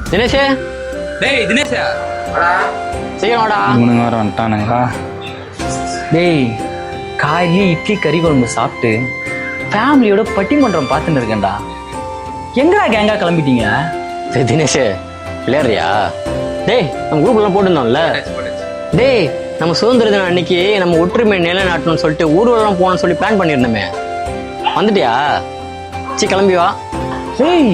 தினேஷ், டேய் தினேஷ், சீக்கிரம் வாடா. இவனுங்க வேற வந்துட்டானுங்களா? டேய், காலையிலே இட்லி கறி குழம்பு சாப்பிட்டு ஃபேமிலியோட பட்டிமன்றம் பார்த்துட்டு இருக்கேன்டா. எங்கடா கேங்கா கிளம்பிட்டீங்க? டேய் தினேஷ், விளையாடுறியா? டேய், நம்ம குரூப்லாம் போட்டுருந்தோம்ல. டேய், நம்ம சுதந்திர தினம் அன்னைக்கு நம்ம ஒற்றுமை நிலைநாட்டணும்னு சொல்லிட்டு ஊர்வலம் போகணும்னு சொல்லி பிளான் பண்ணியிருந்தோமே, வந்துட்டியா? சரி, கிளம்பி வா. டேய்,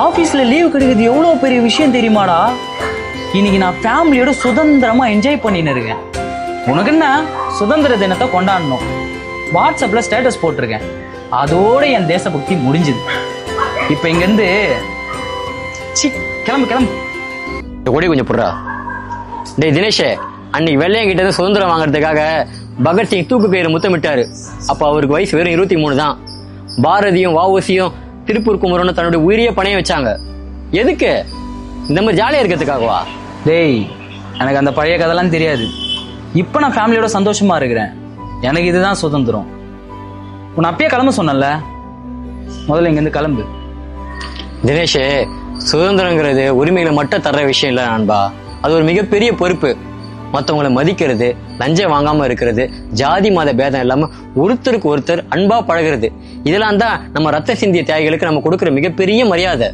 ஆஃபீஸ்ல லீவ் கிடைக்கிறது எவ்வளோ பெரிய விஷயம் தெரியுமாடா? இன்னைக்கு நான் ஃபேமிலியோட சுதந்திரமா என்ஜாய் பண்ணின்னு இருக்கேன். உனக்கு என்ன, சுதந்திர தினத்தை கொண்டாடணும். வாட்ஸ்அப்ல ஸ்டேட்டஸ் போட்டிருக்கேன். அதோட என் தேசபக்தி முடிஞ்சுது. இப்போ இங்கேருந்து கிளம்பு கிளம்பு. கொடி கொஞ்சம் புடுறா. டேய் தினேஷ், அன்னைக்கு வெள்ளையங்கிட்ட இருந்து சுதந்திரம் வாங்குறதுக்காக பகத்சிங் தூக்கு கயிறு முத்தமிட்டாரு. அப்ப அவருக்கு வயசு வெறும் 23 தான். பாரதியும் வஉசியும் திருப்பூர் குமரனும் தன்னுடைய உயிரிய பணைய வச்சாங்க. எதுக்கு? இந்த மாதிரி ஜாலியா இருக்கிறதுக்காகவா? டேய், எனக்கு அந்த பழைய கதைலாம் தெரியாது. இப்போ நான் ஃபேமிலியோட சந்தோஷமா இருக்கிறேன். எனக்கு இதுதான் சுதந்திரம். உன்னை அப்பயே கிளம்ப சொன்னல, முதல்ல இங்கேருந்து கிளம்பு. தினேஷ், சுதந்திரங்கிறது உரிமைகளை மட்டும் தர்ற விஷயம் இல்ல நண்பா. அது ஒரு மிகப்பெரிய பொறுப்பு. மற்றவங்களை மதிக்கிறது, லஞ்சம் வாங்காம இருக்கிறது, ஜாதி மத பேதம் இல்லாம ஒருத்தருக்கு ஒருத்தர் அன்பா பழகிறது, இதெல்லாம் தான் நம்ம ரத்த சிந்திய தியாகிகளுக்கு நம்ம கொடுக்கிற மிகப்பெரிய மரியாதை.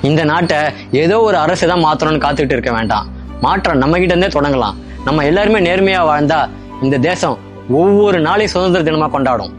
இந்த நாட்டை ஏதோ ஒரு அரசு தான் மாத்தணும்னு காத்துக்கிட்டு இருக்க வேண்டாம். மாற்றம் நம்ம கிட்ட இருந்தே தொடங்கலாம். நம்ம எல்லாருமே நேர்மையா வாழ்ந்தா இந்த தேசம் ஒவ்வொரு நாளையும் சுதந்திர தினமா கொண்டாடும்.